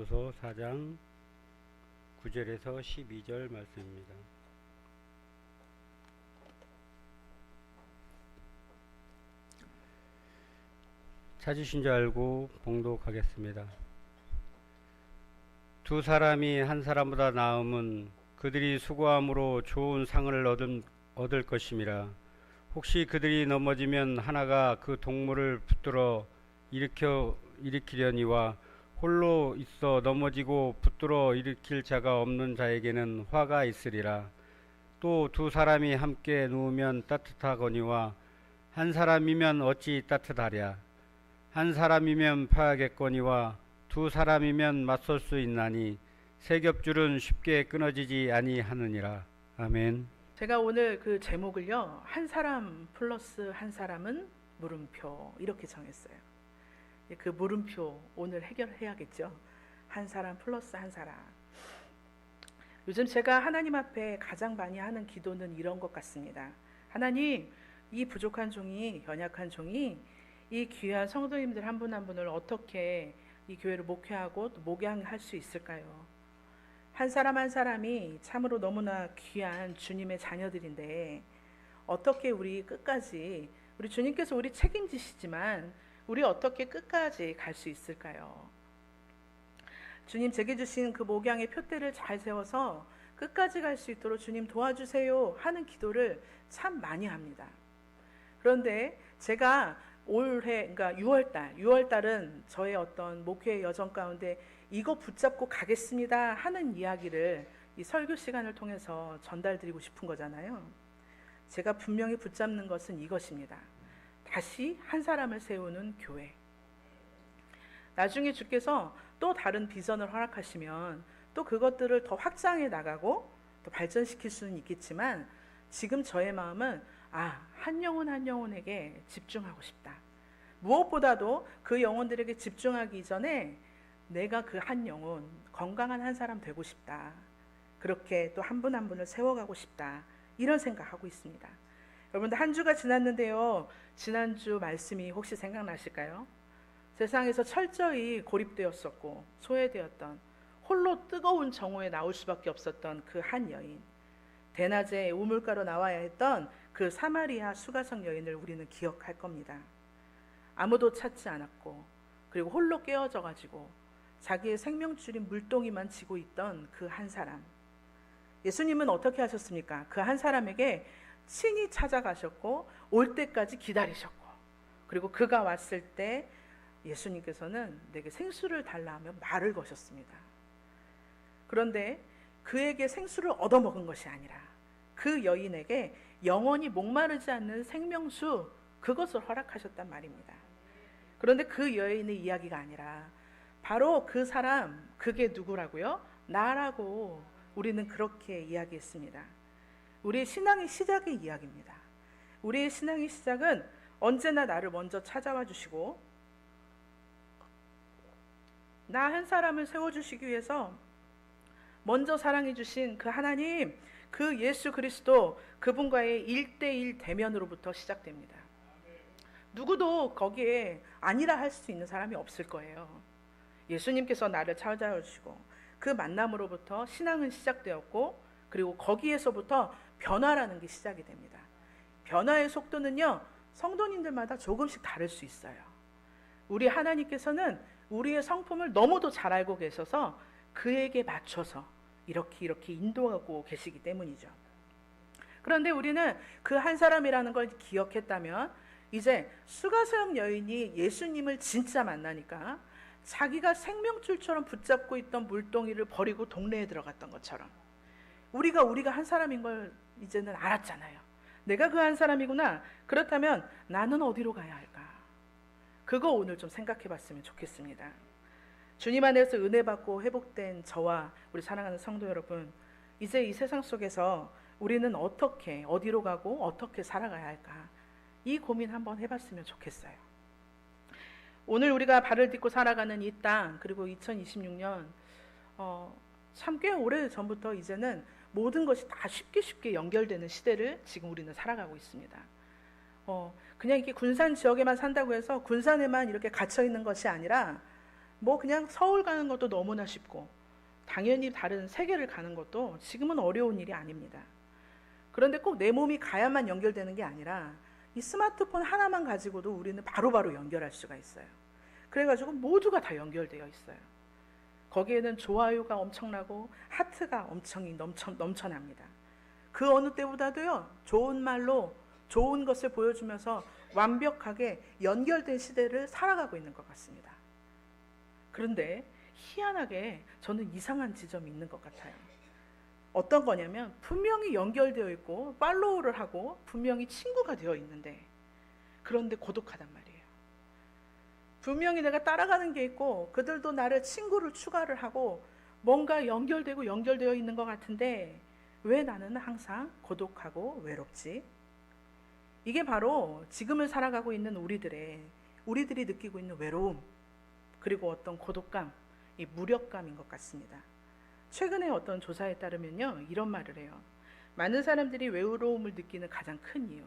고린도서 4장 9절에서 12절 말씀입니다. 찾으신 줄 알고 봉독하겠습니다. 두 사람이 한 사람보다 나음은 그들이 수고함으로 좋은 상을 얻을 것임이라. 혹시 그들이 넘어지면 하나가 그 동물을 붙들어 일으키려니와 홀로 있어 넘어지고 붙들어 일으킬 자가 없는 자에게는 화가 있으리라. 또 두 사람이 함께 누우면 따뜻하거니와 한 사람이면 어찌 따뜻하랴. 한 사람이면 파하겠거니와 두 사람이면 맞설 수 있나니 세 겹줄은 쉽게 끊어지지 아니하느니라. 아멘. 제가 오늘 그 제목을요, 한 사람 플러스 한 사람은 물음표, 이렇게 정했어요. 그 물음표 오늘 해결해야겠죠. 한 사람 플러스 한 사람. 요즘 제가 하나님 앞에 가장 많이 하는 기도는 이런 것 같습니다. 하나님, 이 부족한 종이, 연약한 종이 이 귀한 성도님들 한 분 한 분을 어떻게 이 교회를 목회하고 또 목양할 수 있을까요? 한 사람 한 사람이 참으로 너무나 귀한 주님의 자녀들인데 어떻게 우리 끝까지, 우리 주님께서 우리 책임지시지만 우리 어떻게 끝까지 갈 수 있을까요? 주님 제게 주신 그 목양의 표대를 잘 세워서 끝까지 갈 수 있도록 주님 도와주세요 하는 기도를 참 많이 합니다. 그런데 제가 올해, 그러니까 6월달은 저의 어떤 목회의 여정 가운데 이거 붙잡고 가겠습니다 하는 이야기를 이 설교 시간을 통해서 전달드리고 싶은 거잖아요. 제가 분명히 붙잡는 것은 이것입니다. 다시 한 사람을 세우는 교회. 나중에 주께서 또 다른 비전을 허락하시면 또 그것들을 더 확장해 나가고 또 발전시킬 수는 있겠지만 지금 저의 마음은 한 영혼 한 영혼에게 집중하고 싶다. 무엇보다도 그 영혼들에게 집중하기 이전에 내가 그 한 영혼, 건강한 한 사람 되고 싶다. 그렇게 또 한 분 한 분을 세워가고 싶다. 이런 생각하고 있습니다. 여러분들 한 주가 지났는데요. 지난주 말씀이 혹시 생각나실까요? 세상에서 철저히 고립되었었고 소외되었던, 홀로 뜨거운 정오에 나올 수밖에 없었던 그 한 여인, 대낮에 우물가로 나와야 했던 그 사마리아 수가성 여인을 우리는 기억할 겁니다. 아무도 찾지 않았고 그리고 홀로 깨어져 가지고 자기의 생명줄인 물동이만 쥐고 있던 그 한 사람. 예수님은 어떻게 하셨습니까? 그 한 사람에게 친히 찾아가셨고 올 때까지 기다리셨고, 그리고 그가 왔을 때 예수님께서는 내게 생수를 달라 하며 말을 거셨습니다. 그런데 그에게 생수를 얻어먹은 것이 아니라 그 여인에게 영원히 목마르지 않는 생명수, 그것을 허락하셨단 말입니다. 그런데 그 여인의 이야기가 아니라 바로 그 사람, 그게 누구라고요? 나라고 우리는 그렇게 이야기했습니다. 우리의 신앙의 시작의 이야기입니다. 우리의 신앙의 시작은 언제나 나를 먼저 찾아와 주시고 나 한 사람을 세워주시기 위해서 먼저 사랑해 주신 그 하나님, 그 예수 그리스도, 그분과의 1대1 대면으로부터 시작됩니다. 누구도 거기에 아니라 할 수 있는 사람이 없을 거예요. 예수님께서 나를 찾아와 주시고 그 만남으로부터 신앙은 시작되었고, 그리고 거기에서부터 변화라는 게 시작이 됩니다. 변화의 속도는요, 성도님들마다 조금씩 다를 수 있어요. 우리 하나님께서는 우리의 성품을 너무도 잘 알고 계셔서 그에게 맞춰서 이렇게 인도하고 계시기 때문이죠. 그런데 우리는 그 한 사람이라는 걸 기억했다면 이제 수가성 여인이 예수님을 진짜 만나니까 자기가 생명줄처럼 붙잡고 있던 물동이를 버리고 동네에 들어갔던 것처럼 우리가 한 사람인 걸 이제는 알았잖아요. 내가 그 한 사람이구나. 그렇다면 나는 어디로 가야 할까? 그거 오늘 좀 생각해 봤으면 좋겠습니다. 주님 안에서 은혜 받고 회복된 저와 우리 사랑하는 성도 여러분, 이제 이 세상 속에서 우리는 어떻게, 어디로 가고 어떻게 살아가야 할까? 이 고민 한번 해봤으면 좋겠어요. 오늘 우리가 발을 딛고 살아가는 이 땅, 그리고 2026년 참 꽤 오래 전부터 이제는 모든 것이 다 쉽게 연결되는 시대를 지금 우리는 살아가고 있습니다. 그냥 이렇게 군산 지역에만 산다고 해서 군산에만 이렇게 갇혀 있는 것이 아니라 뭐 그냥 서울 가는 것도 너무나 쉽고 당연히 다른 세계를 가는 것도 지금은 어려운 일이 아닙니다. 그런데 꼭 내 몸이 가야만 연결되는 게 아니라 이 스마트폰 하나만 가지고도 우리는 바로바로 연결할 수가 있어요. 그래가지고 모두가 다 연결되어 있어요. 거기에는 좋아요가 엄청나고 하트가 넘쳐납니다. 그 어느 때보다도요, 좋은 말로 좋은 것을 보여주면서 완벽하게 연결된 시대를 살아가고 있는 것 같습니다. 그런데 희한하게 저는 이상한 지점이 있는 것 같아요. 어떤 거냐면 분명히 연결되어 있고 팔로우를 하고 분명히 친구가 되어 있는데, 그런데 고독하단 말이에요. 분명히 내가 따라가는 게 있고 그들도 나를 친구를 추가를 하고 뭔가 연결되어 있는 것 같은데 왜 나는 항상 고독하고 외롭지? 이게 바로 지금을 살아가고 있는 우리들이 느끼고 있는 외로움, 그리고 어떤 고독감, 이 무력감인 것 같습니다. 최근에 어떤 조사에 따르면요, 이런 말을 해요. 많은 사람들이 외로움을 느끼는 가장 큰 이유.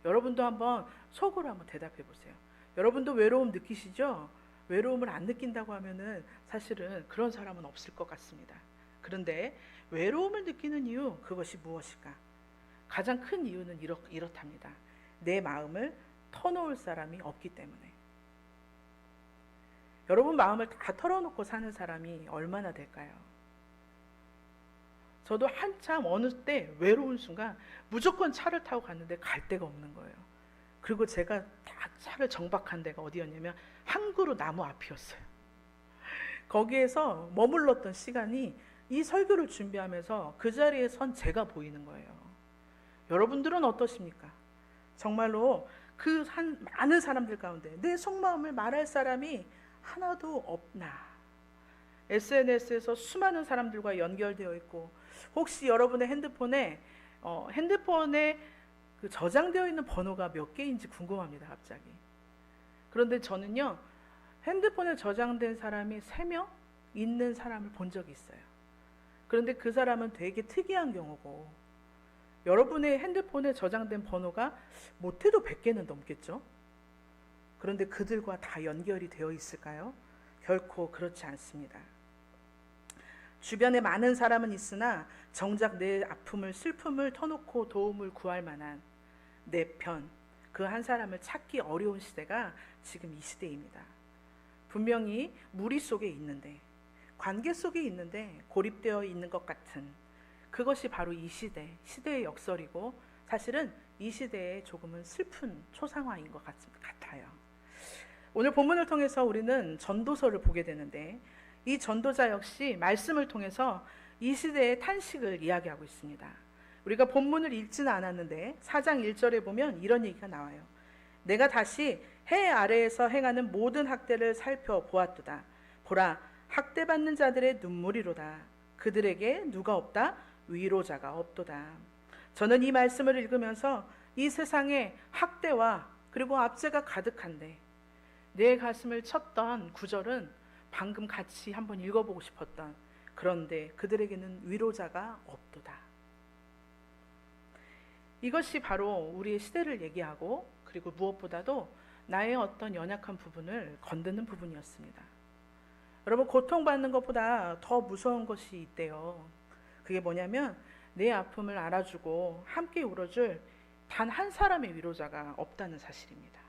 여러분도 한번 속으로 한번 대답해 보세요. 여러분도 외로움 느끼시죠? 외로움을 안 느낀다고 하면은 사실은 그런 사람은 없을 것 같습니다. 그런데 외로움을 느끼는 이유, 그것이 무엇일까? 가장 큰 이유는 이렇답니다. 내 마음을 터놓을 사람이 없기 때문에. 여러분 마음을 다 털어놓고 사는 사람이 얼마나 될까요? 저도 한참 어느 때 외로운 순간 무조건 차를 타고 갔는데 갈 데가 없는 거예요. 그리고 제가 딱 차를 정박한 데가 어디였냐면 한 그루 나무 앞이었어요. 거기에서 머물렀던 시간이 이 설교를 준비하면서 그 자리에 선 제가 보이는 거예요. 여러분들은 어떠십니까? 정말로 그 많은 사람들 가운데 내 속마음을 말할 사람이 하나도 없나? SNS에서 수많은 사람들과 연결되어 있고, 혹시 여러분의 핸드폰에 그 저장되어 있는 번호가 몇 개인지 궁금합니다, 갑자기. 그런데 저는요, 핸드폰에 저장된 사람이 3명 있는 사람을 본 적이 있어요. 그런데 그 사람은 되게 특이한 경우고, 여러분의 핸드폰에 저장된 번호가 못해도 100개는 넘겠죠? 그런데 그들과 다 연결이 되어 있을까요? 결코 그렇지 않습니다. 주변에 많은 사람은 있으나 정작 내 아픔을, 슬픔을 터놓고 도움을 구할 만한 내 편, 그 한 사람을 찾기 어려운 시대가 지금 이 시대입니다. 분명히 무리 속에 있는데, 관계 속에 있는데 고립되어 있는 것 같은, 그것이 바로 이 시대의 역설이고, 사실은 이 시대의 조금은 슬픈 초상화인 것 같아요. 오늘 본문을 통해서 우리는 전도서를 보게 되는데, 이 전도자 역시 말씀을 통해서 이 시대의 탄식을 이야기하고 있습니다. 우리가 본문을 읽지는 않았는데 4장 1절에 보면 이런 얘기가 나와요. 내가 다시 해 아래에서 행하는 모든 학대를 살펴보았도다. 보라, 학대받는 자들의 눈물이로다. 그들에게 누가 없다? 위로자가 없도다. 저는 이 말씀을 읽으면서 이 세상에 학대와 그리고 압제가 가득한데, 내 가슴을 쳤던 구절은 방금 같이 한번 읽어보고 싶었던, 그런데 그들에게는 위로자가 없도다. 이것이 바로 우리의 시대를 얘기하고, 그리고 무엇보다도 나의 어떤 연약한 부분을 건드는 부분이었습니다. 여러분, 고통받는 것보다 더 무서운 것이 있대요. 그게 뭐냐면 내 아픔을 알아주고 함께 울어줄 단 한 사람의 위로자가 없다는 사실입니다.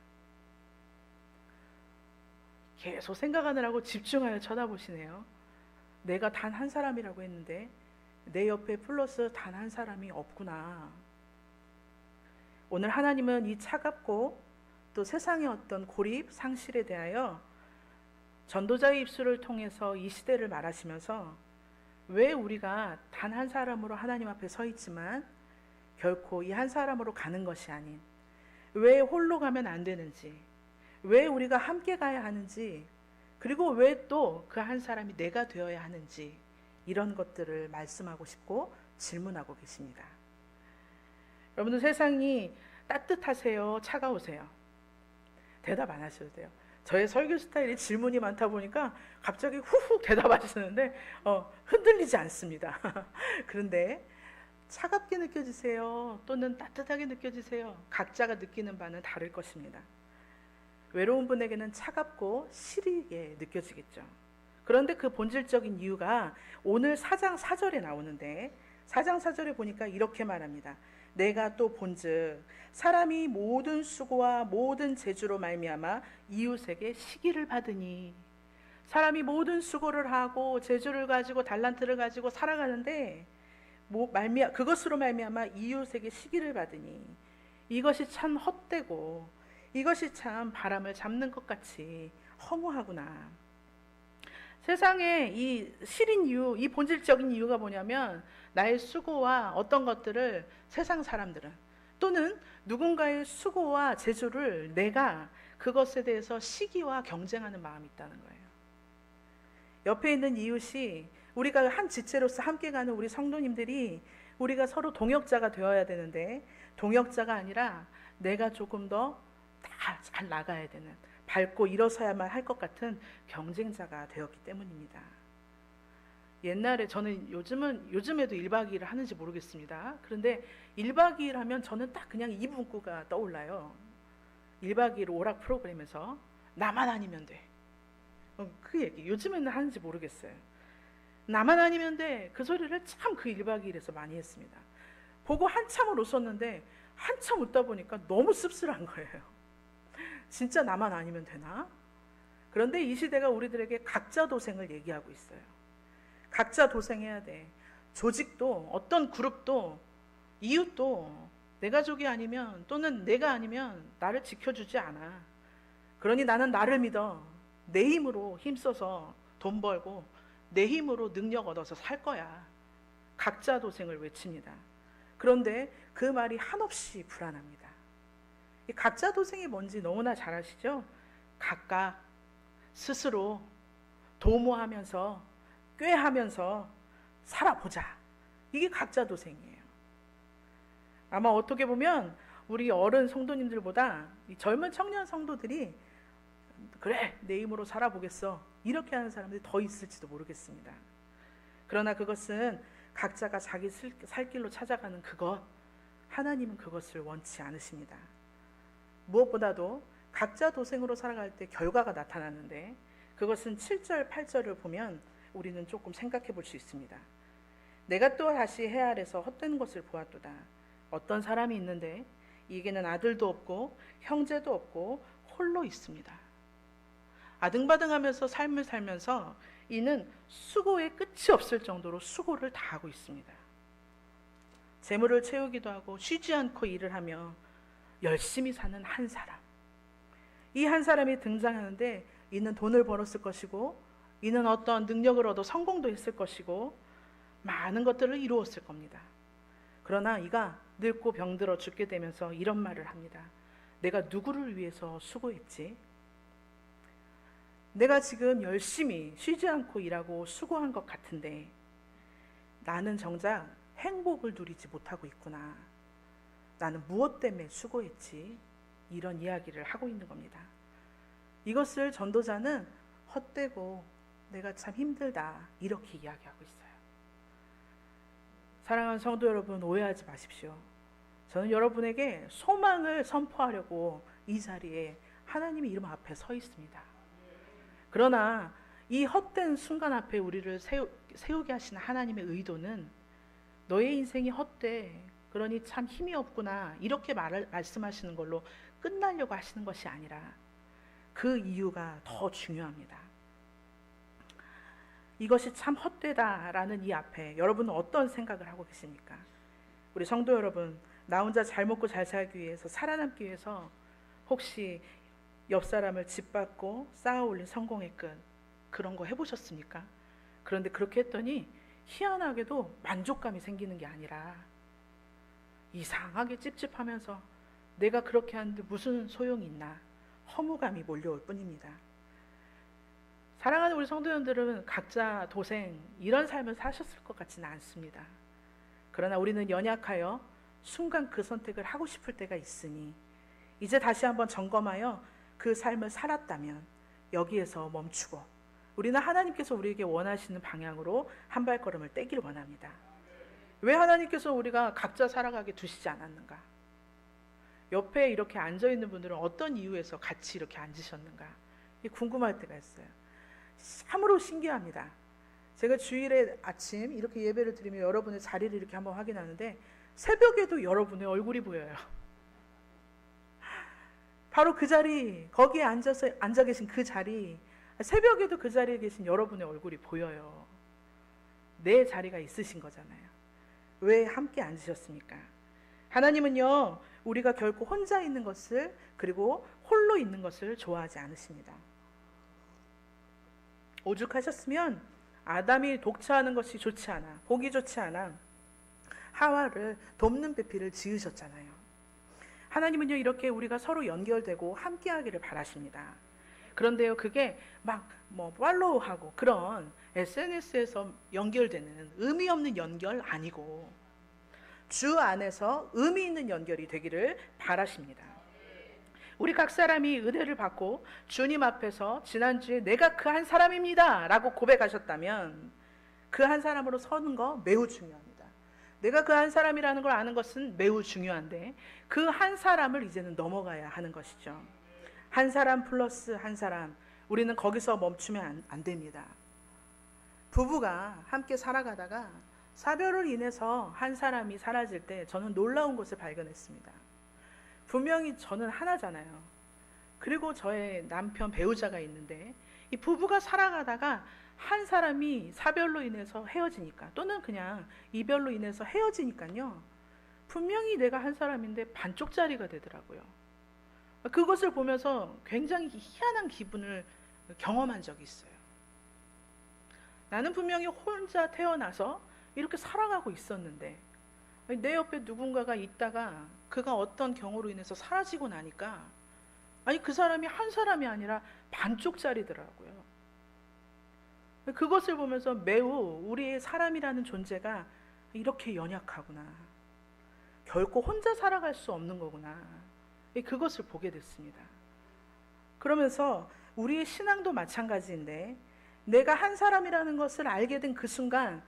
계속 생각하느라고 집중하여 쳐다보시네요. 내가 단 한 사람이라고 했는데 내 옆에 플러스 단 한 사람이 없구나. 오늘 하나님은 이 차갑고 또 세상의 어떤 고립, 상실에 대하여 전도자의 입술을 통해서 이 시대를 말하시면서, 왜 우리가 단 한 사람으로 하나님 앞에 서 있지만 결코 이 한 사람으로 가는 것이 아닌, 왜 홀로 가면 안 되는지, 왜 우리가 함께 가야 하는지, 그리고 왜 또 그 한 사람이 내가 되어야 하는지, 이런 것들을 말씀하고 싶고 질문하고 계십니다. 여러분들, 세상이 따뜻하세요? 차가우세요? 대답 안 하셔도 돼요. 저의 설교 스타일이 질문이 많다 보니까 갑자기 훅훅 대답하시는데 흔들리지 않습니다. 그런데 차갑게 느껴지세요? 또는 따뜻하게 느껴지세요? 각자가 느끼는 바는 다를 것입니다. 외로운 분에게는 차갑고 시리게 느껴지겠죠. 그런데 그 본질적인 이유가 오늘 4장 4절에 나오는데 4장 4절에 보니까 이렇게 말합니다. 내가 또 본즉 사람이 모든 수고와 모든 재주로 말미암아 이웃에게 시기를 받으니, 사람이 모든 수고를 하고 재주를 가지고 달란트를 가지고 살아가는데 그것으로 말미암아 이웃에게 시기를 받으니 이것이 참 헛되고 이것이 참 바람을 잡는 것 같이 허무하구나. 세상에 이 실인 이유, 이 본질적인 이유가 뭐냐면 나의 수고와 어떤 것들을 세상 사람들은, 또는 누군가의 수고와 재주를 내가 그것에 대해서 시기와 경쟁하는 마음이 있다는 거예요. 옆에 있는 이웃이, 우리가 한 지체로서 함께 가는 우리 성도님들이 우리가 서로 동역자가 되어야 되는데 동역자가 아니라 내가 조금 더 잘 나가야 되는, 밟고 일어서야만 할 것 같은 경쟁자가 되었기 때문입니다. 옛날에 저는 요즘에도 1박 2일을 하는지 모르겠습니다. 그런데 1박 2일 하면 저는 딱 그냥 이 문구가 떠올라요. 1박 2일 오락 프로그램에서 나만 아니면 돼. 그 얘기 요즘에는 하는지 모르겠어요. 나만 아니면 돼. 그 소리를 참 그 1박 2일에서 많이 했습니다. 보고 한참을 웃었는데 한참 웃다 보니까 너무 씁쓸한 거예요. 진짜 나만 아니면 되나? 그런데 이 시대가 우리들에게 각자 도생을 얘기하고 있어요. 각자 도생해야 돼. 조직도, 어떤 그룹도, 이웃도 내 가족이 아니면, 또는 내가 아니면 나를 지켜주지 않아. 그러니 나는 나를 믿어. 내 힘으로 힘써서 돈 벌고 내 힘으로 능력 얻어서 살 거야. 각자 도생을 외칩니다. 그런데 그 말이 한없이 불안합니다. 이 각자 도생이 뭔지 너무나 잘 아시죠? 각각 스스로 도모하면서 꾀하면서 살아보자. 이게 각자 도생이에요. 아마 어떻게 보면 우리 어른 성도님들보다 이 젊은 청년 성도들이 그래 내 힘으로 살아보겠어 이렇게 하는 사람들이 더 있을지도 모르겠습니다. 그러나 그것은 각자가 자기 살 길로 찾아가는 그것, 하나님은 그것을 원치 않으십니다. 무엇보다도 각자 도생으로 살아갈 때 결과가 나타나는데 그것은 7절 8절을 보면 우리는 조금 생각해 볼 수 있습니다. 내가 또 다시 해 아래서 헛된 것을 보았도다. 어떤 사람이 있는데 이게는 아들도 없고 형제도 없고 홀로 있습니다. 아등바등하면서 삶을 살면서 이는 수고의 끝이 없을 정도로 수고를 다하고 있습니다. 재물을 채우기도 하고 쉬지 않고 일을 하며 열심히 사는 한 사람. 이 한 사람이 등장하는데 이는 돈을 벌었을 것이고 이는 어떤 능력을 얻어 성공도 했을 것이고 많은 것들을 이루었을 겁니다. 그러나 이가 늙고 병들어 죽게 되면서 이런 말을 합니다. 내가 누구를 위해서 수고했지? 내가 지금 열심히 쉬지 않고 일하고 수고한 것 같은데 나는 정작 행복을 누리지 못하고 있구나. 나는 무엇 때문에 수고했지? 이런 이야기를 하고 있는 겁니다. 이것을 전도자는 헛되고 내가 참 힘들다 이렇게 이야기하고 있어요. 사랑하는 성도 여러분, 오해하지 마십시오. 저는 여러분에게 소망을 선포하려고 이 자리에 하나님의 이름 앞에 서 있습니다. 그러나 이 헛된 순간 앞에 우리를 세우게 하시는 하나님의 의도는 너의 인생이 헛돼, 그러니 참 힘이 없구나 이렇게 말씀하시는 걸로 끝나려고 하시는 것이 아니라 그 이유가 더 중요합니다. 이것이 참 헛되다라는 이 앞에 여러분은 어떤 생각을 하고 계십니까? 우리 성도 여러분, 나 혼자 잘 먹고 잘 살기 위해서, 살아남기 위해서 혹시 옆 사람을 짓밟고 쌓아 올린 성공의 끈, 그런 거 해보셨습니까? 그런데 그렇게 했더니 희한하게도 만족감이 생기는 게 아니라 이상하게 찝찝하면서 내가 그렇게 하는데 무슨 소용이 있나, 허무감이 몰려올 뿐입니다. 사랑하는 우리 성도님들은 각자 도생, 이런 삶을 사셨을 것 같지는 않습니다. 그러나 우리는 연약하여 순간 그 선택을 하고 싶을 때가 있으니 이제 다시 한번 점검하여 그 삶을 살았다면 여기에서 멈추고 우리는 하나님께서 우리에게 원하시는 방향으로 한 발걸음을 떼기를 원합니다. 왜 하나님께서 우리가 각자 살아가게 두시지 않았는가? 옆에 이렇게 앉아있는 분들은 어떤 이유에서 같이 이렇게 앉으셨는가? 궁금할 때가 있어요. 참으로 신기합니다. 제가 주일에 아침 이렇게 예배를 드리면 여러분의 자리를 이렇게 한번 확인하는데 새벽에도 여러분의 얼굴이 보여요. 바로 그 자리, 거기에 앉아 계신 그 자리, 새벽에도 그 자리에 계신 여러분의 얼굴이 보여요. 내 자리가 있으신 거잖아요. 왜 함께 앉으셨습니까? 하나님은요, 우리가 결코 혼자 있는 것을, 그리고 홀로 있는 것을 좋아하지 않으십니다. 오죽하셨으면 아담이 독처하는 것이 좋지 않아, 보기 좋지 않아 하와를 돕는 배필을 지으셨잖아요. 하나님은요, 이렇게 우리가 서로 연결되고 함께하기를 바라십니다. 그런데요, 그게 막 팔로우하고 그런 SNS에서 연결되는 의미 없는 연결 아니고 주 안에서 의미 있는 연결이 되기를 바라십니다. 우리 각 사람이 은혜를 받고 주님 앞에서 지난주에 내가 그 한 사람입니다 라고 고백하셨다면 그 한 사람으로 서는 거 매우 중요합니다. 내가 그 한 사람이라는 걸 아는 것은 매우 중요한데 그 한 사람을 이제는 넘어가야 하는 것이죠. 한 사람 플러스 한 사람, 우리는 거기서 멈추면 안 됩니다. 부부가 함께 살아가다가 사별을 인해서 한 사람이 사라질 때 저는 놀라운 것을 발견했습니다. 분명히 저는 하나잖아요. 그리고 저의 남편 배우자가 있는데 이 부부가 살아가다가 한 사람이 사별로 인해서 헤어지니까 또는 그냥 이별로 인해서 헤어지니까요, 분명히 내가 한 사람인데 반쪽짜리가 되더라고요. 그것을 보면서 굉장히 희한한 기분을 경험한 적이 있어요. 나는 분명히 혼자 태어나서 이렇게 살아가고 있었는데 내 옆에 누군가가 있다가 그가 어떤 경우로 인해서 사라지고 나니까 그 사람이 한 사람이 아니라 반쪽짜리더라고요. 그것을 보면서 매우 우리의 사람이라는 존재가 이렇게 연약하구나, 결코 혼자 살아갈 수 없는 거구나, 그것을 보게 됐습니다. 그러면서 우리의 신앙도 마찬가지인데 내가 한 사람이라는 것을 알게 된 그 순간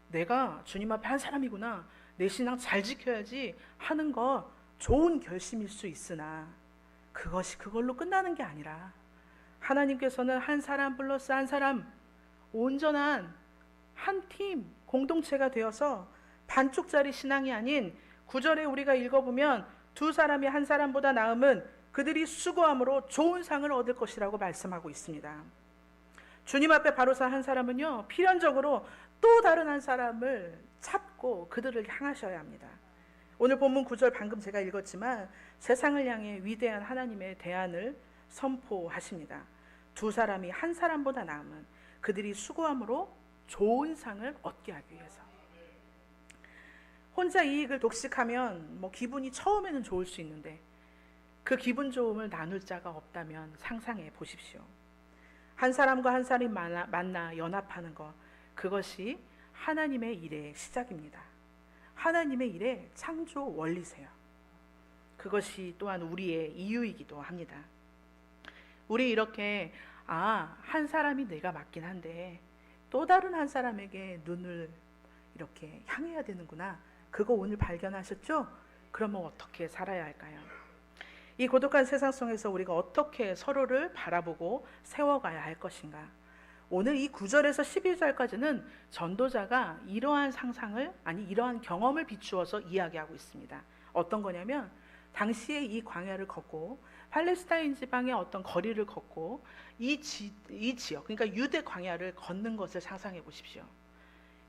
내가 주님 앞에 한 사람이구나, 내 신앙 잘 지켜야지 하는 거 좋은 결심일 수 있으나 그것이 그걸로 끝나는 게 아니라 하나님께서는 한 사람 플러스 한 사람, 온전한 한 팀 공동체가 되어서 반쪽짜리 신앙이 아닌 9절에 우리가 읽어보면 두 사람이 한 사람보다 나음은 그들이 수고함으로 좋은 상을 얻을 것이라고 말씀하고 있습니다. 주님 앞에 바로 서 한 사람은요, 필연적으로 또 다른 한 사람을 찾고 그들을 향하셔야 합니다. 오늘 본문 9절 방금 제가 읽었지만 세상을 향해 위대한 하나님의 대안을 선포하십니다. 두 사람이 한 사람보다 나음은 그들이 수고함으로 좋은 상을 얻게 하기 위해서. 혼자 이익을 독식하면 기분이 처음에는 좋을 수 있는데 그 기분 좋음을 나눌 자가 없다면 상상해 보십시오. 한 사람과 한 사람이 만나 연합하는 것, 그것이 하나님의 일의 시작입니다. 하나님의 일의 창조 원리세요. 그것이 또한 우리의 이유이기도 합니다. 우리 이렇게 한 사람이 내가 맞긴 한데 또 다른 한 사람에게 눈을 이렇게 향해야 되는구나, 그거 오늘 발견하셨죠? 그러면 어떻게 살아야 할까요? 이 고독한 세상 속에서 우리가 어떻게 서로를 바라보고 세워가야 할 것인가? 오늘 이 9절에서 12절까지는 전도자가 이러한 상상을, 이러한 경험을 비추어서 이야기하고 있습니다. 어떤 거냐면 당시에 이 광야를 걷고 팔레스타인 지방의 어떤 거리를 걷고 이 지역, 그러니까 유대 광야를 걷는 것을 상상해 보십시오.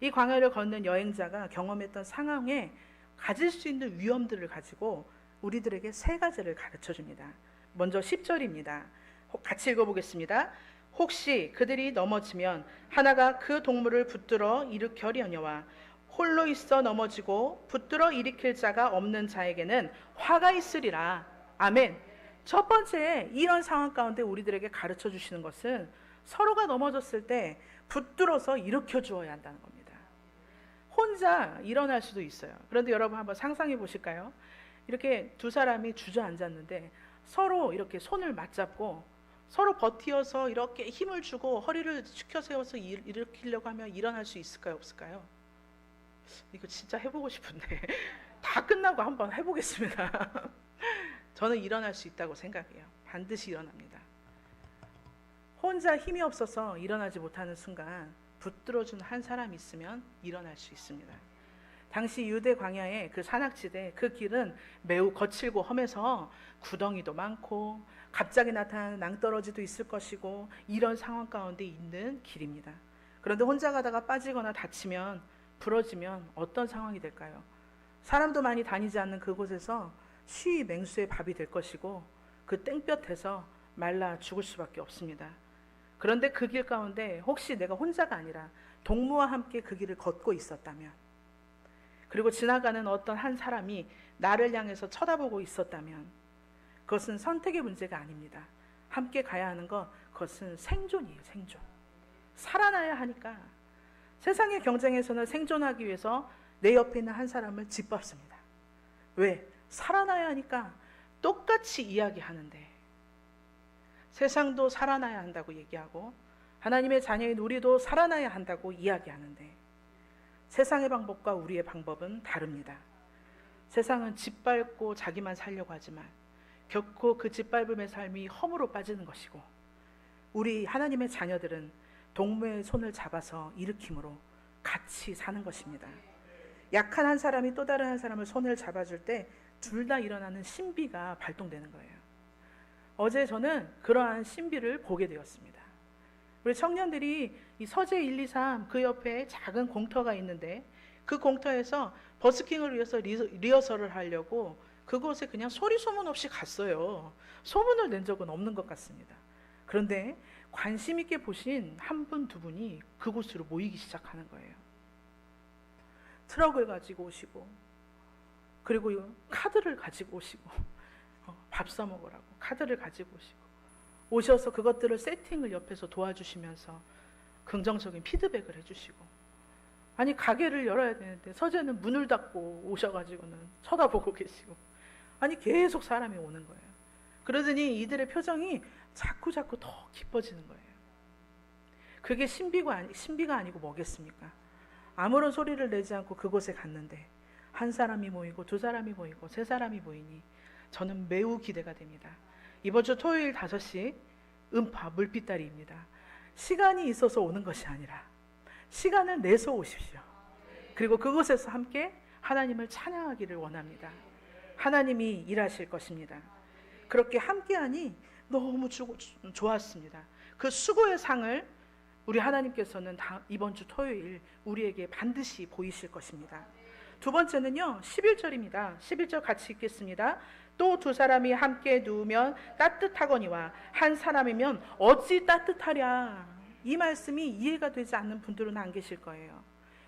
이 광야를 걷는 여행자가 경험했던 상황에 가질 수 있는 위험들을 가지고 우리들에게 세 가지를 가르쳐 줍니다. 먼저 10절입니다. 같이 읽어보겠습니다. 혹시 그들이 넘어지면 하나가 그 동물을 붙들어 일으켜려니와 홀로 있어 넘어지고 붙들어 일으킬 자가 없는 자에게는 화가 있으리라. 아멘. 첫 번째, 이런 상황 가운데 우리들에게 가르쳐 주시는 것은 서로가 넘어졌을 때 붙들어서 일으켜 주어야 한다는 겁니다. 혼자 일어날 수도 있어요. 그런데 여러분 한번 상상해 보실까요? 이렇게 두 사람이 주저앉았는데 서로 이렇게 손을 맞잡고 서로 버티어서 이렇게 힘을 주고 허리를 숙여 세워서 일으키려고 하면 일어날 수 있을까요, 없을까요? 이거 진짜 해보고 싶은데 다 끝나고 한번 해보겠습니다. 저는 일어날 수 있다고 생각해요. 반드시 일어납니다. 혼자 힘이 없어서 일어나지 못하는 순간 붙들어주는 한 사람이 있으면 일어날 수 있습니다. 당시 유대 광야의 그 산악지대, 그 길은 매우 거칠고 험해서 구덩이도 많고 갑자기 나타나는 낭떠러지도 있을 것이고 이런 상황 가운데 있는 길입니다. 그런데 혼자 가다가 빠지거나 다치면, 부러지면 어떤 상황이 될까요? 사람도 많이 다니지 않는 그곳에서 쉬이 맹수의 밥이 될 것이고 그 땡볕에서 말라 죽을 수밖에 없습니다. 그런데 그 길 가운데 혹시 내가 혼자가 아니라 동무와 함께 그 길을 걷고 있었다면, 그리고 지나가는 어떤 한 사람이 나를 향해서 쳐다보고 있었다면, 그것은 선택의 문제가 아닙니다. 함께 가야 하는 것, 그것은 생존이에요. 생존. 살아나야 하니까 세상의 경쟁에서는 생존하기 위해서 내 옆에 있는 한 사람을 짓밟습니다. 왜? 살아나야 하니까. 똑같이 이야기하는데 세상도 살아나야 한다고 얘기하고 하나님의 자녀인 우리도 살아나야 한다고 이야기하는데 세상의 방법과 우리의 방법은 다릅니다. 세상은 짓밟고 자기만 살려고 하지만 결코 그 짓밟음의 삶이 허무로 빠지는 것이고, 우리 하나님의 자녀들은 동무의 손을 잡아서 일으킴으로 같이 사는 것입니다. 약한 한 사람이 또 다른 한 사람을 손을 잡아줄 때 둘 다 일어나는 신비가 발동되는 거예요. 어제 저는 그러한 신비를 보게 되었습니다. 우리 청년들이 이 서재 1, 2, 3 그 옆에 작은 공터가 있는데 그 공터에서 버스킹을 위해서 리허설을 하려고 그곳에 그냥 소리 소문 없이 갔어요. 소문을 낸 적은 없는 것 같습니다. 그런데 관심 있게 보신 한 분, 두 분이 그곳으로 모이기 시작하는 거예요. 트럭을 가지고 오시고, 그리고 카드를 가지고 오시고, 밥 사 먹으라고 카드를 가지고 오셔서 그것들을 세팅을 옆에서 도와주시면서 긍정적인 피드백을 해주시고, 아니 가게를 열어야 되는데 서재는 문을 닫고 오셔가지고는 쳐다보고 계시고, 아니 계속 사람이 오는 거예요. 그러더니 이들의 표정이 자꾸 더 깊어지는 거예요. 그게 신비가 아니고 뭐겠습니까? 아무런 소리를 내지 않고 그곳에 갔는데 한 사람이 모이고 두 사람이 모이고 세 사람이 모이니 저는 매우 기대가 됩니다. 이번 주 토요일 5시 음파 물빛다리입니다. 시간이 있어서 오는 것이 아니라 시간을 내서 오십시오. 그리고 그곳에서 함께 하나님을 찬양하기를 원합니다. 하나님이 일하실 것입니다. 그렇게 함께하니 너무 좋았습니다. 그 수고의 상을 우리 하나님께서는 이번 주 토요일 우리에게 반드시 보이실 것입니다. 두 번째는요, 11절입니다. 11절 같이 읽겠습니다. 또 두 사람이 함께 누우면 따뜻하거니와 한 사람이면 어찌 따뜻하랴. 이 말씀이 이해가 되지 않는 분들은 안 계실 거예요.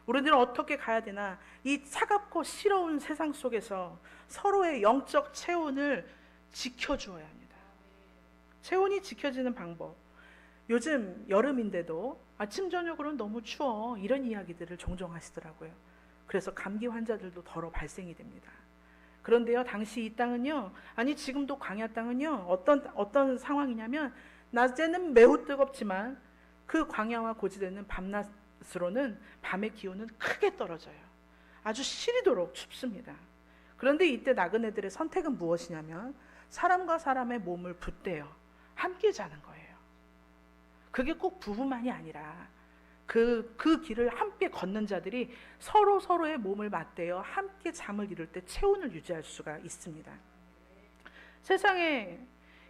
우리들은 어떻게 가야 되나? 이 차갑고 시러운 세상 속에서 서로의 영적 체온을 지켜주어야 합니다. 체온이 지켜지는 방법. 요즘 여름인데도 아침 저녁으로는 너무 추워, 이런 이야기들을 종종 하시더라고요. 그래서 감기 환자들도 더러 발생이 됩니다. 그런데요, 당시 이 땅은요, 아니 지금도 광야 땅은요, 어떤 상황이냐면 낮에는 매우 뜨겁지만 그 광야와 고지대는 밤낮으로는 밤의 기온은 크게 떨어져요. 아주 시리도록 춥습니다. 그런데 이때 나그네들의 선택은 무엇이냐면 사람과 사람의 몸을 붙대어 함께 자는 거예요. 그게 꼭 부부만이 아니라 그 길을 함께 걷는 자들이 서로의 몸을 맞대어 함께 잠을 이룰 때 체온을 유지할 수가 있습니다. 세상에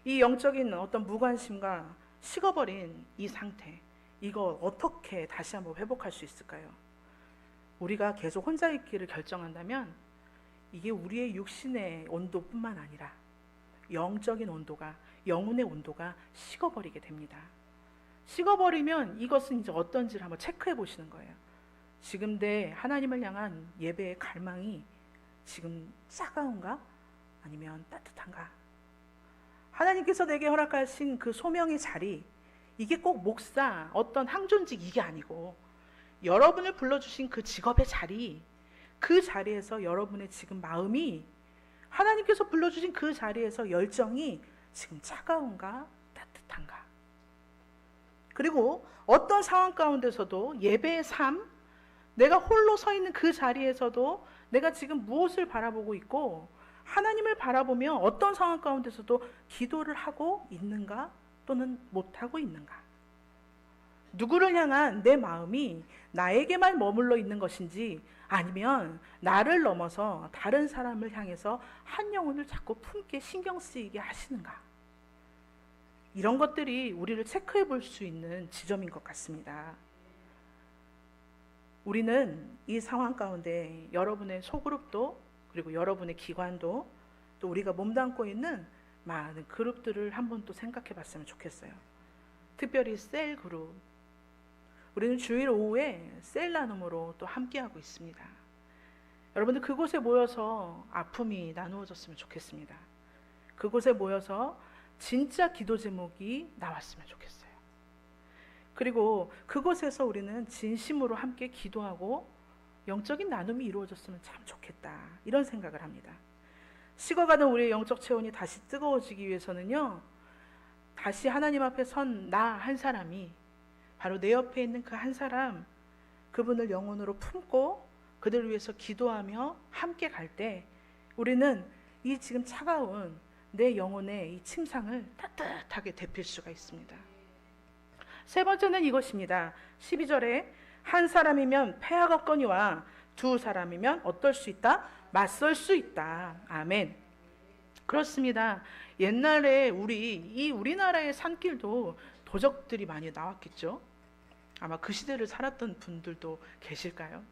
이 영적인 어떤 무관심과 식어버린 이 상태, 이거 어떻게 다시 한번 회복할 수 있을까요? 우리가 계속 혼자 있기를 결정한다면 이게 우리의 육신의 온도뿐만 아니라 영적인 온도가, 영혼의 온도가 식어버리게 됩니다. 식어버리면 이것은 이제 어떤지를 한번 체크해 보시는 거예요. 지금 내 하나님을 향한 예배의 갈망이 지금 차가운가? 아니면 따뜻한가? 하나님께서 내게 허락하신 그 소명의 자리, 이게 꼭 목사, 어떤 항존직 이게 아니고 여러분을 불러주신 그 직업의 자리, 그 자리에서 여러분의 지금 마음이, 하나님께서 불러주신 그 자리에서 열정이 지금 차가운가? 따뜻한가? 그리고 어떤 상황 가운데서도 예배의 삶, 내가 홀로 서 있는 그 자리에서도 내가 지금 무엇을 바라보고 있고 하나님을 바라보며 어떤 상황 가운데서도 기도를 하고 있는가 또는 못하고 있는가? 누구를 향한 내 마음이 나에게만 머물러 있는 것인지 아니면 나를 넘어서 다른 사람을 향해서 한 영혼을 자꾸 품게 신경 쓰이게 하시는가? 이런 것들이 우리를 체크해 볼 수 있는 지점인 것 같습니다. 우리는 이 상황 가운데 여러분의 소그룹도 그리고 여러분의 기관도 또 우리가 몸담고 있는 많은 그룹들을 한번 또 생각해 봤으면 좋겠어요. 특별히 셀 그룹. 우리는 주일 오후에 셀 나눔으로 또 함께하고 있습니다. 여러분들 그곳에 모여서 아픔이 나누어졌으면 좋겠습니다. 그곳에 모여서 진짜 기도 제목이 나왔으면 좋겠어요. 그리고 그곳에서 우리는 진심으로 함께 기도하고 영적인 나눔이 이루어졌으면 참 좋겠다, 이런 생각을 합니다. 식어가는 우리의 영적 체온이 다시 뜨거워지기 위해서는요, 다시 하나님 앞에 선 나 한 사람이 바로 내 옆에 있는 그 한 사람, 그분을 영혼으로 품고 그들을 위해서 기도하며 함께 갈 때 우리는 이 지금 차가운 내 영혼의 이 침상을 따뜻하게 데필 수가 있습니다. 세 번째는 이것입니다. 12절에 한 사람이면 패하겠거니와 두 사람이면 어떨 수 있다? 맞설 수 있다. 아멘. 그렇습니다. 옛날에 우리나라의 산길도 도적들이 많이 나왔겠죠. 아마 그 시대를 살았던 분들도 계실까요?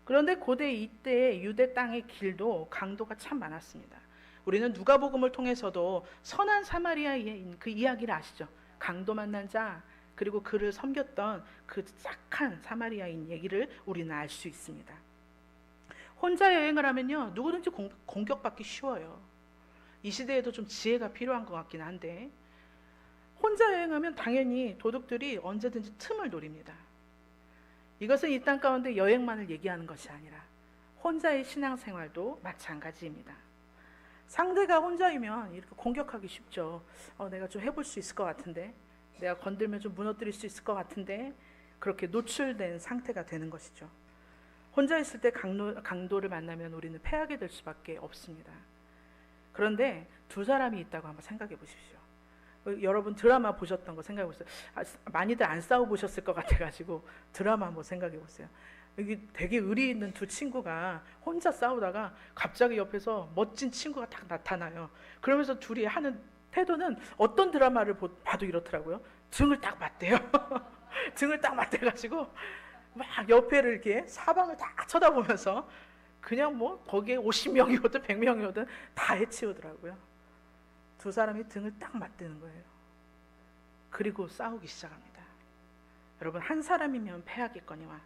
그런데 고대 이때 유대 땅의 길도 강도가 참 많았습니다. 우리는 누가복음을 통해서도 선한 사마리아인 그 이야기를 아시죠? 강도 만난 자, 그리고 그를 섬겼던 그 착한 사마리아인 얘기를 우리는 알 수 있습니다. 혼자 여행을 하면요, 누구든지 공격받기 쉬워요. 이 시대에도 좀 지혜가 필요한 것 같긴 한데, 혼자 여행하면 당연히 도둑들이 언제든지 틈을 노립니다. 이것은 이 땅 가운데 여행만을 얘기하는 것이 아니라 혼자의 신앙생활도 마찬가지입니다. 상대가 혼자이면 이렇게 공격하기 쉽죠. 내가 좀 해볼 수 있을 것 같은데, 내가 건들면 좀 무너뜨릴 수 있을 것 같은데, 그렇게 노출된 상태가 되는 것이죠. 혼자 있을 때 강도를 만나면 우리는 패하게 될 수밖에 없습니다. 그런데 두 사람이 있다고 한번 생각해 보십시오. 여러분 드라마 보셨던 거 생각해 보세요. 많이들 안 싸워 보셨을 것 같아가지고 드라마 한번 생각해 보세요. 여기 되게 의리 있는 두 친구가 혼자 싸우다가 갑자기 옆에서 멋진 친구가 딱 나타나요. 그러면서 둘이 하는 태도는 어떤 드라마를 봐도 이렇더라고요. 등을 딱 맞대요. 등을 딱 맞대가지고 막 옆에를 이렇게 사방을 다 쳐다보면서 그냥 뭐 거기에 50명이거든 100명이거든 다 해치우더라고요. 두 사람이 등을 딱 맞대는 거예요. 그리고 싸우기 시작합니다. 여러분, 한 사람이면 패하겠거니와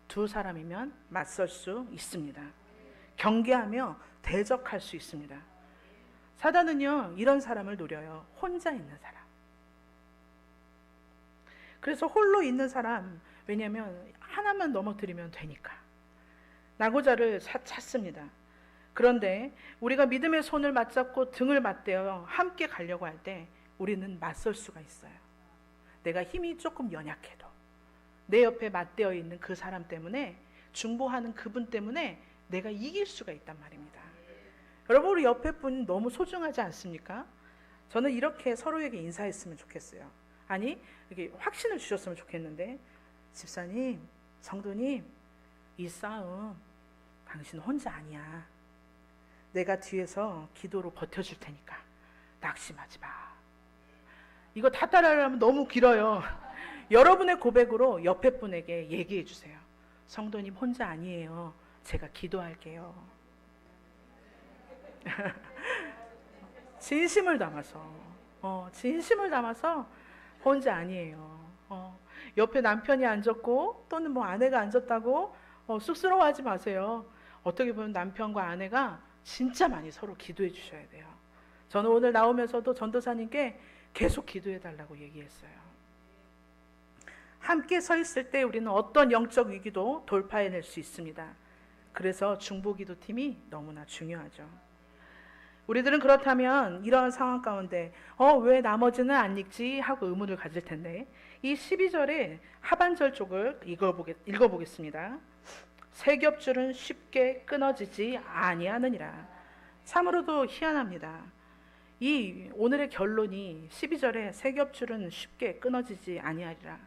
두 사람이면 맞설 수 있습니다. 경계하며 대적할 수 있습니다. 사단은요, 이런 사람을 노려요. 혼자 있는 사람. 그래서 홀로 있는 사람, 왜냐하면 하나만 넘어뜨리면 되니까 나고자를 찾습니다. 그런데 우리가 믿음의 손을 맞잡고 등을 맞대어 함께 가려고 할 때 우리는 맞설 수가 있어요. 내가 힘이 조금 연약해도 내 옆에 맞대어 있는 그 사람 때문에, 중보하는 그분 때문에 내가 이길 수가 있단 말입니다. 여러분, 우리 옆에 분 너무 소중하지 않습니까? 저는 이렇게 서로에게 인사했으면 좋겠어요. 아니, 이렇게 확신을 주셨으면 좋겠는데, 집사님, 성도님, 이 싸움 당신 혼자 아니야. 내가 뒤에서 기도로 버텨줄 테니까 낙심하지 마. 이거 다 따라하려면 너무 길어요. 여러분의 고백으로 옆에 분에게 얘기해 주세요. 성도님 혼자 아니에요. 제가 기도할게요. 진심을 담아서 혼자 아니에요. 옆에 남편이 앉았고 또는 뭐 아내가 앉았다고 쑥스러워하지 마세요. 어떻게 보면 남편과 아내가 진짜 많이 서로 기도해 주셔야 돼요. 저는 오늘 나오면서도 전도사님께 계속 기도해 달라고 얘기했어요. 함께 서 있을 때 우리는 어떤 영적 위기도 돌파해낼 수 있습니다. 그래서 중보기도팀이 너무나 중요하죠. 우리들은 그렇다면 이런 상황 가운데 왜 나머지는 안 읽지 하고 의문을 가질 텐데, 이 12절의 하반절 쪽을 읽어보겠습니다. 세 겹줄은 쉽게 끊어지지 아니하느니라. 참으로도 희한합니다. 이 오늘의 결론이 12절에 새 겹줄은 쉽게 끊어지지 아니하리라.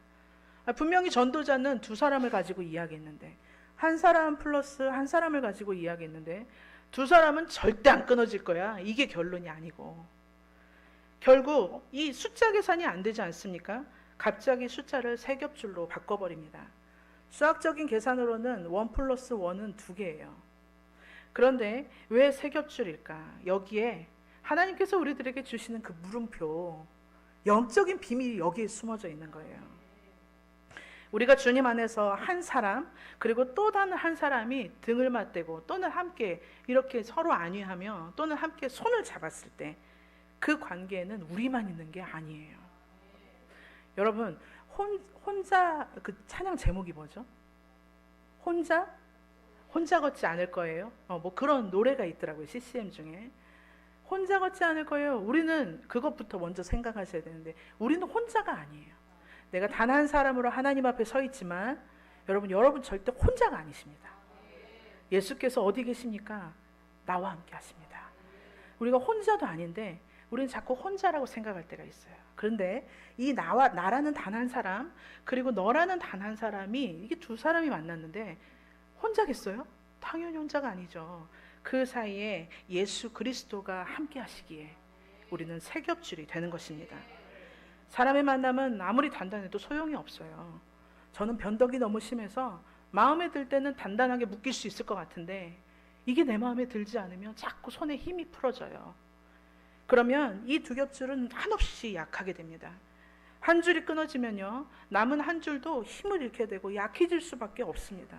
분명히 전도자는 두 사람을 가지고 이야기했는데, 한 사람 플러스 한 사람을 가지고 이야기했는데, 두 사람은 절대 안 끊어질 거야. 이게 결론이 아니고, 결국 이 숫자 계산이 안 되지 않습니까? 갑자기 숫자를 세 겹줄로 바꿔버립니다. 수학적인 계산으로는 1 플러스 1은 2개예요. 그런데 왜 세 겹줄일까? 여기에 하나님께서 우리들에게 주시는 그 물음표, 영적인 비밀이 여기에 숨어져 있는 거예요. 우리가 주님 안에서 한 사람, 그리고 또 다른 한 사람이 등을 맞대고 또는 함께 이렇게 서로 안위하며 또는 함께 손을 잡았을 때 그 관계에는 우리만 있는 게 아니에요. 여러분, 혼자, 그 찬양 제목이 뭐죠? 혼자 걷지 않을 거예요. 뭐 그런 노래가 있더라고요. CCM 중에. 혼자 걷지 않을 거예요. 우리는 그것부터 먼저 생각하셔야 되는데, 우리는 혼자가 아니에요. 내가 단 한 사람으로 하나님 앞에 서 있지만, 여러분 절대 혼자가 아니십니다. 예수께서 어디 계십니까? 나와 함께 하십니다. 우리가 혼자도 아닌데 우리는 자꾸 혼자라고 생각할 때가 있어요. 그런데 이 나라는 단 한 사람, 그리고 너라는 단 한 사람이, 이게 두 사람이 만났는데 혼자겠어요? 당연히 혼자가 아니죠. 그 사이에 예수 그리스도가 함께 하시기에 우리는 세 겹줄이 되는 것입니다. 사람의 만남은 아무리 단단해도 소용이 없어요. 저는 변덕이 너무 심해서 마음에 들 때는 단단하게 묶일 수 있을 것 같은데, 이게 내 마음에 들지 않으면 자꾸 손에 힘이 풀어져요. 그러면 이 두 겹줄은 한없이 약하게 됩니다. 한 줄이 끊어지면요, 남은 한 줄도 힘을 잃게 되고 약해질 수밖에 없습니다.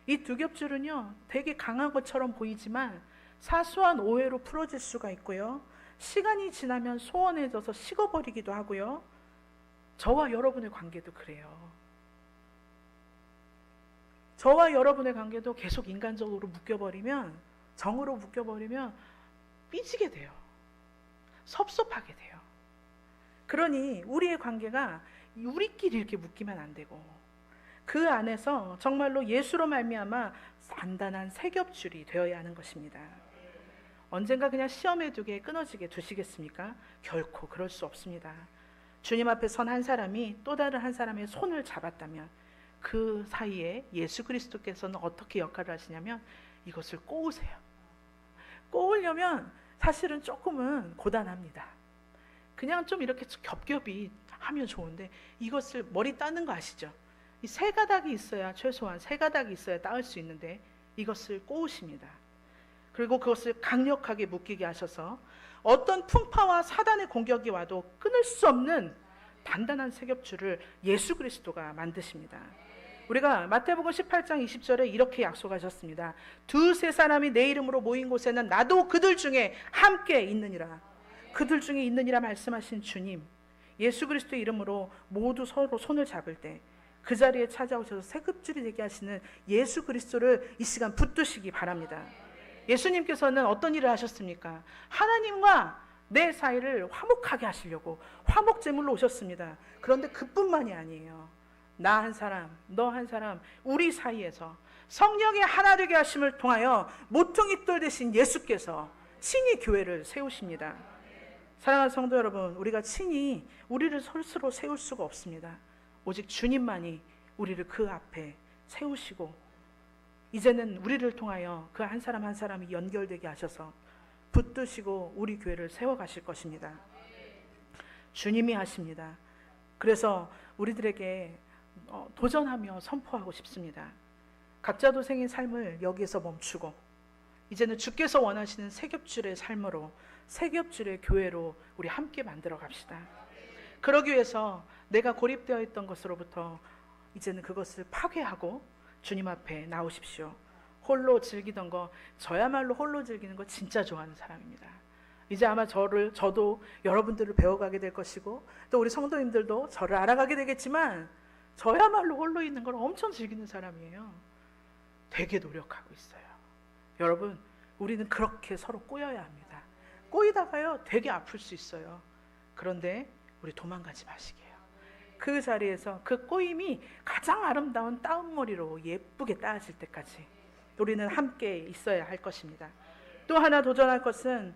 이 두 겹줄은요, 되게 강한 것처럼 보이지만 사소한 오해로 풀어질 수가 있고요, 시간이 지나면 소원해져서 식어버리기도 하고요. 저와 여러분의 관계도 그래요. 저와 여러분의 관계도 계속 인간적으로 묶여버리면, 정으로 묶여버리면 삐지게 돼요. 섭섭하게 돼요. 그러니 우리의 관계가 우리끼리 이렇게 묶이면 안 되고, 그 안에서 정말로 예수로 말미암아 단단한 세 겹줄이 되어야 하는 것입니다. 언젠가 그냥 시험에 두게 끊어지게 두시겠습니까? 결코 그럴 수 없습니다. 주님 앞에 선 한 사람이 또 다른 한 사람의 손을 잡았다면, 그 사이에 예수 그리스도께서는 어떻게 역할을 하시냐면 이것을 꼬으세요. 꼬으려면 사실은 조금은 고단합니다. 그냥 좀 이렇게 겹겹이 하면 좋은데, 이것을 머리 따는 거 아시죠? 이 세 가닥이 있어야, 최소한 세 가닥이 있어야 따을 수 있는데 이것을 꼬으십니다. 그리고 그것을 강력하게 묶이게 하셔서 어떤 풍파와 사단의 공격이 와도 끊을 수 없는 단단한 세 겹줄을 예수 그리스도가 만드십니다. 우리가 마태복음 18장 20절에 이렇게 약속하셨습니다. 두세 사람이 내 이름으로 모인 곳에는 나도 그들 중에 함께 있느니라. 그들 중에 있느니라 말씀하신 주님, 예수 그리스도의 이름으로 모두 서로 손을 잡을 때 그 자리에 찾아오셔서 세 겹줄이 되게 하시는 예수 그리스도를 이 시간 붙드시기 바랍니다. 예수님께서는 어떤 일을 하셨습니까? 하나님과 내 사이를 화목하게 하시려고 화목제물로 오셨습니다. 그런데 그뿐만이 아니에요. 나 한 사람, 너 한 사람, 우리 사이에서 성령의 하나 되게 하심을 통하여 모퉁이 돌 되신 예수께서 친히 교회를 세우십니다. 사랑하는 성도 여러분, 우리가 친히 우리를 스스로 세울 수가 없습니다. 오직 주님만이 우리를 그 앞에 세우시고, 이제는 우리를 통하여 그 한 사람 한 사람이 연결되게 하셔서 붙드시고 우리 교회를 세워가실 것입니다. 주님이 하십니다. 그래서 우리들에게 도전하며 선포하고 싶습니다. 각자 도생의 삶을 여기에서 멈추고, 이제는 주께서 원하시는 세 겹줄의 삶으로, 세 겹줄의 교회로 우리 함께 만들어 갑시다. 그러기 위해서 내가 고립되어 있던 것으로부터 이제는 그것을 파괴하고 주님 앞에 나오십시오. 홀로 즐기던 거, 저야말로 홀로 즐기는 거 진짜 좋아하는 사람입니다. 이제 아마 저도 여러분들을 배워가게 될 것이고, 또 우리 성도님들도 저를 알아가게 되겠지만, 저야말로 홀로 있는 걸 엄청 즐기는 사람이에요. 되게 노력하고 있어요. 여러분, 우리는 그렇게 서로 꼬여야 합니다. 꼬이다가요, 되게 아플 수 있어요. 그런데 우리 도망가지 마시게요. 그 자리에서 그 꼬임이 가장 아름다운 따옴머리로 예쁘게 따질 때까지 우리는 함께 있어야 할 것입니다. 또 하나 도전할 것은,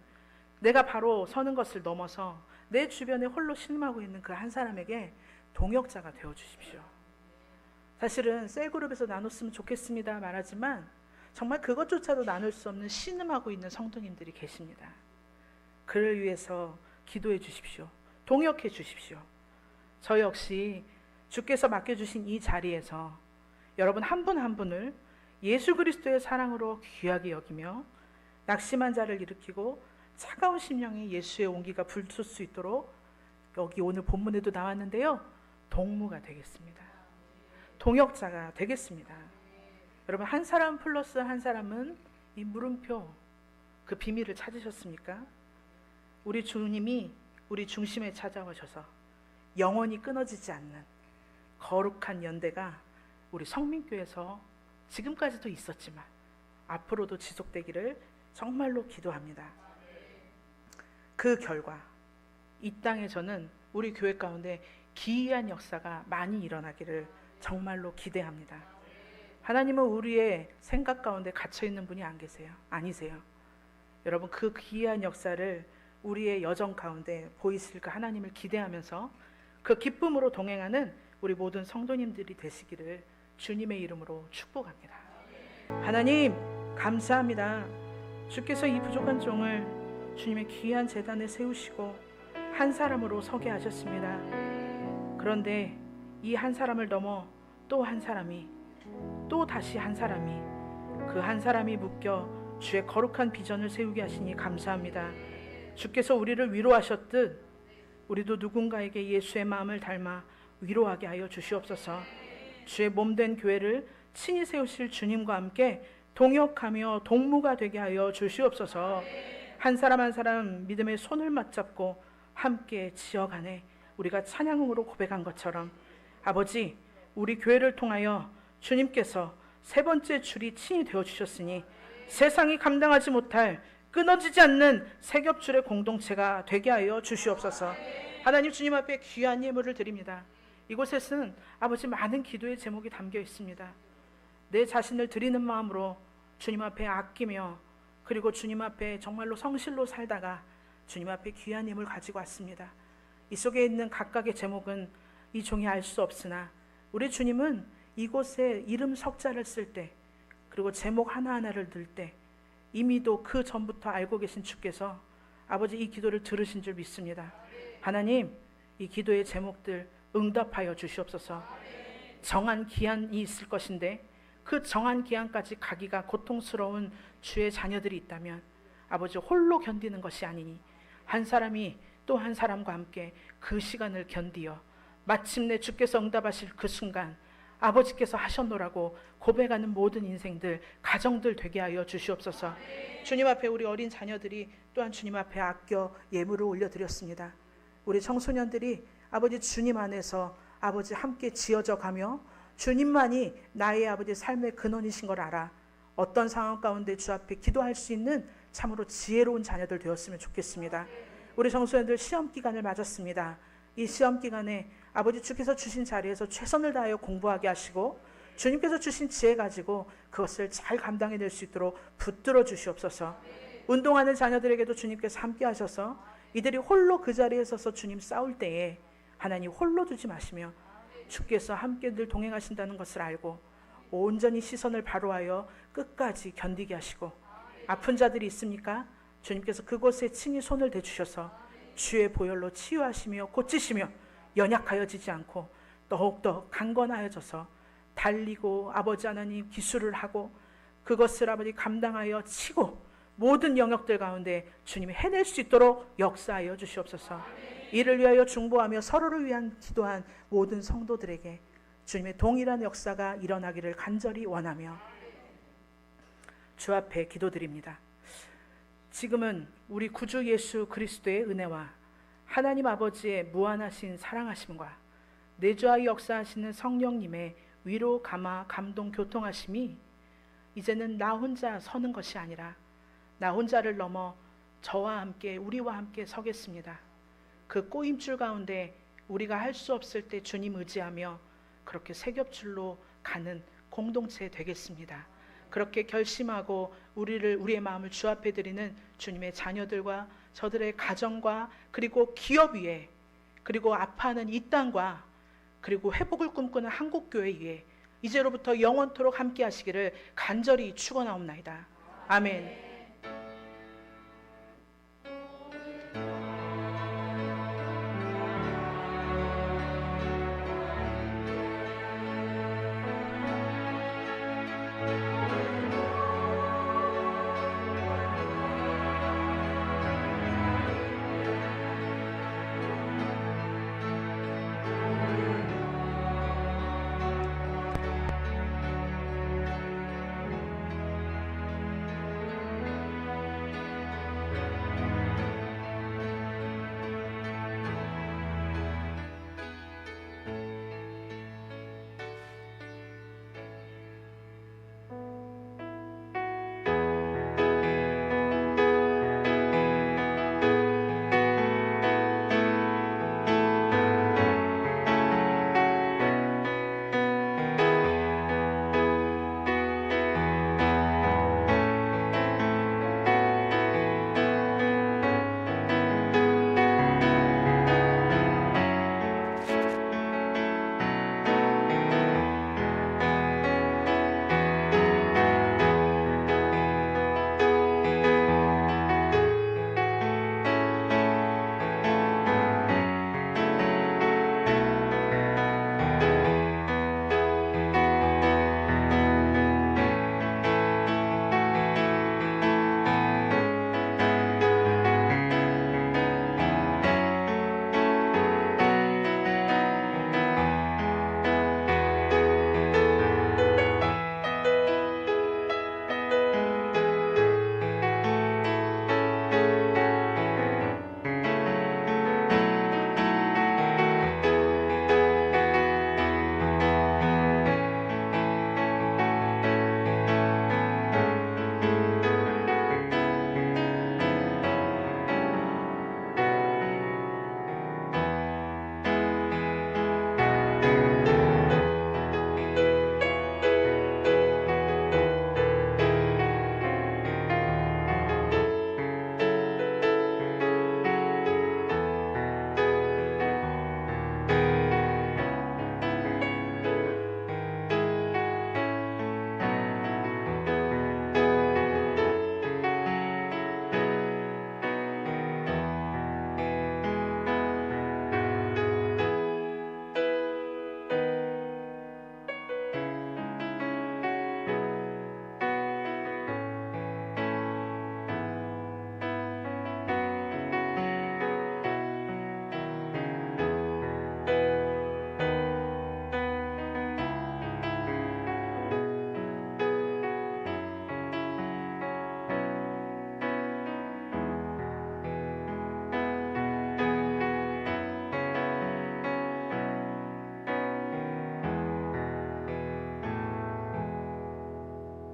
내가 바로 서는 것을 넘어서 내 주변에 홀로 신음하고 있는 그 한 사람에게 동역자가 되어 주십시오. 사실은 셀그룹에서 나눴으면 좋겠습니다 말하지만 정말 그것조차도 나눌 수 없는 신음하고 있는 성도님들이 계십니다. 그를 위해서 기도해 주십시오. 동역해 주십시오. 저 역시 주께서 맡겨주신 이 자리에서 여러분 한 분 한 분을 예수 그리스도의 사랑으로 귀하게 여기며 낙심한 자를 일으키고 차가운 심령에 예수의 온기가 불쏠 수 있도록 여기 오늘 본문에도 나왔는데요. 동무가 되겠습니다. 동역자가 되겠습니다. 여러분 한 사람 플러스 한 사람은 이 물음표 그 비밀을 찾으셨습니까? 우리 주님이 우리 중심에 찾아오셔서 영원히 끊어지지 않는 거룩한 연대가 우리 성민교에서 지금까지도 있었지만 앞으로도 지속되기를 정말로 기도합니다. 그 결과 이 땅에서는 우리 교회 가운데 기이한 역사가 많이 일어나기를 정말로 기대합니다. 하나님은 우리의 생각 가운데 갇혀있는 분이 안 계세요. 아니세요. 여러분 그 기이한 역사를 우리의 여정 가운데 보이실 그 하나님을 기대하면서 그 기쁨으로 동행하는 우리 모든 성도님들이 되시기를 주님의 이름으로 축복합니다. 하나님 감사합니다. 주께서 이 부족한 종을 주님의 귀한 제단에 세우시고 한 사람으로 서게 하셨습니다. 그런데 이 한 사람을 넘어 또 한 사람이 또 다시 한 사람이 그 한 사람이 묶여 주의 거룩한 비전을 세우게 하시니 감사합니다. 주께서 우리를 위로하셨듯 우리도 누군가에게 예수의 마음을 닮아 위로하게 하여 주시옵소서. 주의 몸된 교회를 친히 세우실 주님과 함께 동역하며 동무가 되게 하여 주시옵소서. 한 사람 한 사람 믿음의 손을 맞잡고 함께 지어가네 우리가 찬양으로 고백한 것처럼 아버지 우리 교회를 통하여 주님께서 세 번째 줄이 친히 되어주셨으니 세상이 감당하지 못할 끊어지지 않는 세겹줄의 공동체가 되게 하여 주시옵소서. 하나님 주님 앞에 귀한 예물을 드립니다. 이곳에는 아버지 많은 기도의 제목이 담겨 있습니다. 내 자신을 드리는 마음으로 주님 앞에 아끼며 그리고 주님 앞에 정말로 성실로 살다가 주님 앞에 귀한 힘을 가지고 왔습니다. 이 속에 있는 각각의 제목은 이 종이 알 수 없으나 우리 주님은 이곳에 이름 석자를 쓸 때 그리고 제목 하나하나를 넣을 때 이미도 그 전부터 알고 계신 주께서 아버지 이 기도를 들으신 줄 믿습니다. 하나님 이 기도의 제목들 응답하여 주시옵소서. 정한 기한이 있을 것인데 그 정한 기한까지 가기가 고통스러운 주의 자녀들이 있다면 아버지 홀로 견디는 것이 아니니 한 사람이 또 한 사람과 함께 그 시간을 견디어 마침내 주께서 응답하실 그 순간 아버지께서 하셨노라고 고백하는 모든 인생들 가정들 되게 하여 주시옵소서. 주님 앞에 우리 어린 자녀들이 또한 주님 앞에 아껴 예물을 올려드렸습니다. 우리 청소년들이 아버지 주님 안에서 아버지 함께 지어져 가며 주님만이 나의 아버지 삶의 근원이신 걸 알아 어떤 상황 가운데 주 앞에 기도할 수 있는 참으로 지혜로운 자녀들 되었으면 좋겠습니다. 우리 청소년들 시험 기간을 맞았습니다. 이 시험 기간에 아버지 주께서 주신 자리에서 최선을 다하여 공부하게 하시고 주님께서 주신 지혜 가지고 그것을 잘 감당해낼 수 있도록 붙들어 주시옵소서. 운동하는 자녀들에게도 주님께서 함께 하셔서 이들이 홀로 그 자리에 서서 주님 싸울 때에 하나님 홀로 두지 마시며 주께서 함께 늘 동행하신다는 것을 알고 온전히 시선을 바로하여 끝까지 견디게 하시고 아픈 자들이 있습니까? 주님께서 그곳에 친히 손을 대주셔서 주의 보혈로 치유하시며 고치시며 연약하여지지 않고 더욱더 강건하여져서 달리고 아버지 하나님 기술을 하고 그것을 아버지 감당하여 치고 모든 영역들 가운데 주님이 해낼 수 있도록 역사하여 주시옵소서. 이를 위하여 중보하며 서로를 위한 기도한 모든 성도들에게 주님의 동일한 역사가 일어나기를 간절히 원하며 주 앞에 기도드립니다. 지금은 우리 구주 예수 그리스도의 은혜와 하나님 아버지의 무한하신 사랑하심과 내주하여 역사하시는 성령님의 위로 감화 감동 교통하심이 이제는 나 혼자 서는 것이 아니라 나 혼자를 넘어 저와 함께 우리와 함께 서겠습니다. 그 꼬임줄 가운데 우리가 할 수 없을 때 주님 의지하며 그렇게 세겹줄로 가는 공동체 되겠습니다. 그렇게 결심하고 우리의 마음을 주 앞에 드리는 주님의 자녀들과 저들의 가정과 그리고 기업 위에 그리고 아파하는 이 땅과 그리고 회복을 꿈꾸는 한국교회 위에 이제로부터 영원토록 함께 하시기를 간절히 축원하옵나이다. 아멘.